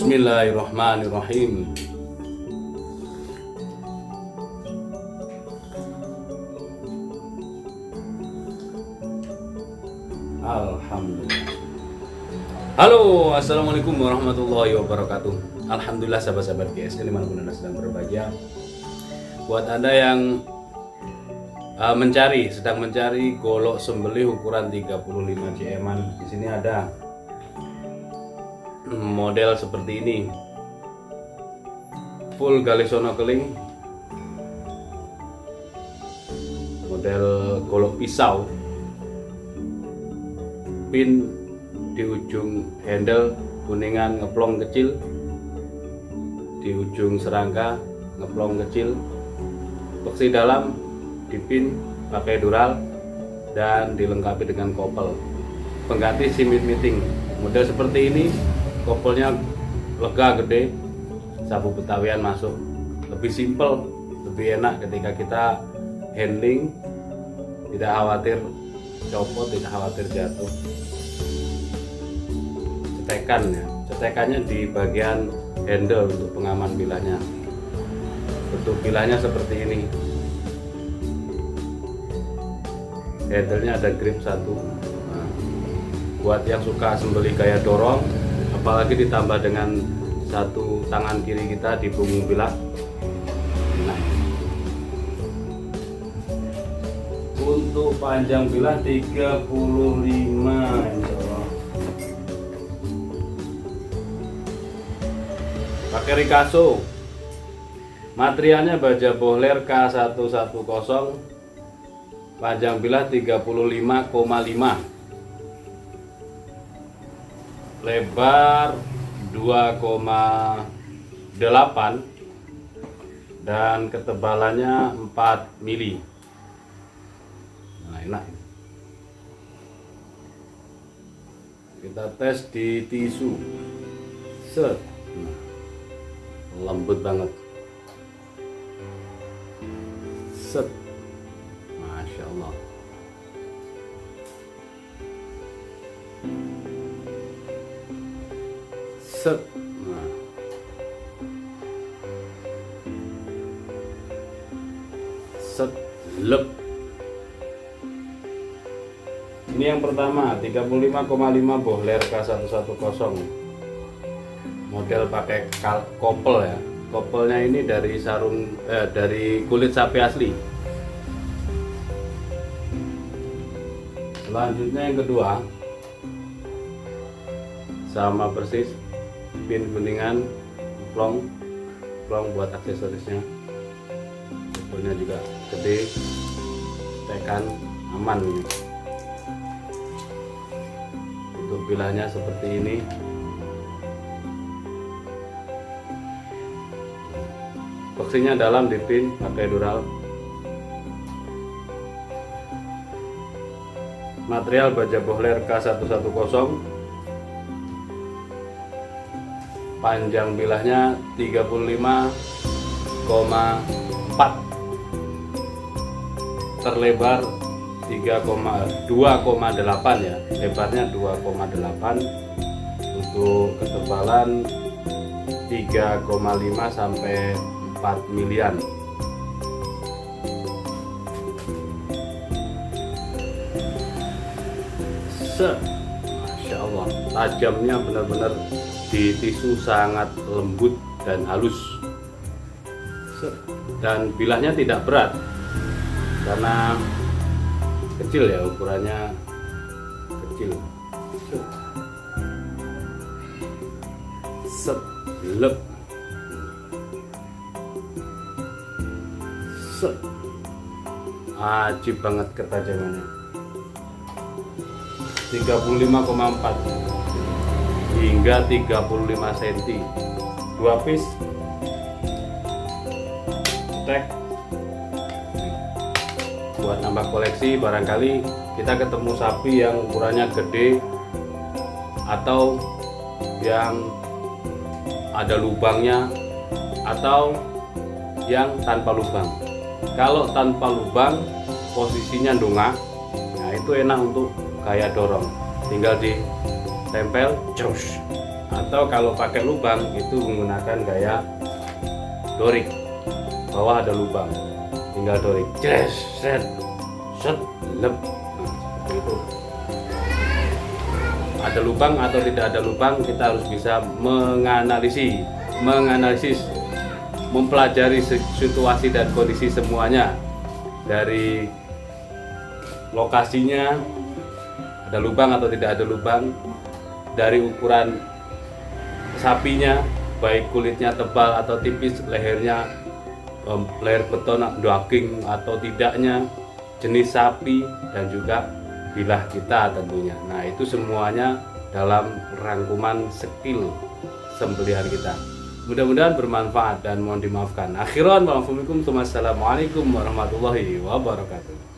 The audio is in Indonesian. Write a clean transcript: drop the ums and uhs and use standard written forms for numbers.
Bismillahirrahmanirrahim. Alhamdulillah. Halo, assalamualaikum warahmatullahi wabarakatuh. Alhamdulillah sahabat-sahabat GSK dimanapun anda sedang berbahagia. Buat anda yang sedang mencari golok sembelih ukuran 35 cm, di sini ada model seperti ini, full galisono keling, model golok pisau, pin di ujung handle kuningan ngeplong kecil, di ujung serangka ngeplong kecil, beksi dalam dipin pakai dural dan dilengkapi dengan kopel pengganti simit meeting. Model seperti ini kopelnya lega, gede, sapu betawian masuk, lebih simple, lebih enak ketika kita handling, tidak khawatir copot, tidak khawatir jatuh. Cetekannya di bagian handle untuk pengaman bilahnya. Bentuk bilahnya seperti ini. Handle-nya ada grip satu. Nah, buat yang suka sembelih gaya dorong, apalagi ditambah dengan satu tangan kiri kita di punggung bilah. Nah, untuk panjang bilah 35 insyaallah. Pakai Rikaso. Materialnya baja bohler K110, panjang bilah 35,5, lebar 2,8 dan ketebalannya 4 mili. Nah, enak. Kita tes di tisu. Set. Lembut banget. Set. Masya Allah. Set. Nah. Set. Lep. Ini yang pertama, 35,5 bohler K110. Model pakai kopel ya. Kopelnya ini dari dari kulit sapi asli. Selanjutnya yang kedua, sama persis, pin kuningan, plong buat aksesorisnya. Kopelnya juga gede, tekan aman ini. Untuk bilahnya seperti ini. Beksinya dalam dipin pakai dural. Material baja bohler K110. Panjang bilahnya 35,4. Terlebar 2,8 ya. Lebarnya 2,8. Untuk ketebalan 3,5 sampai 4 milian. Masya Allah, tajamnya benar-benar di tisu, sangat lembut dan halus. Dan bilahnya tidak berat karena kecil ya, ukurannya kecil. Set. Lep. Ajib banget ketajamannya. 35,4 hingga 35 cm. 2 piece tag buat nambah koleksi. Barangkali kita ketemu sapi yang ukurannya gede atau yang ada lubangnya atau yang tanpa lubang. Kalau tanpa lubang posisinya dongak, nah itu enak untuk gaya dorong, tinggal ditempel terus atau kalau pakai lubang itu menggunakan gaya dorik. Bawah ada lubang, tinggal dorik, set, set, lep. Nah, seperti itu. Ada lubang atau tidak ada lubang, kita harus bisa menganalisis, mempelajari situasi dan kondisi semuanya, dari lokasinya, ada lubang atau tidak ada lubang, dari ukuran sapinya, baik kulitnya tebal atau tipis, lehernya leher beton daging atau tidaknya, jenis sapi, dan juga bilah kita tentunya. Nah, itu semuanya dalam rangkuman skill sembelihan kita. Mudah-mudahan bermanfaat dan mohon dimaafkan. Akhiran, wassalamualaikum warahmatullahi wabarakatuh.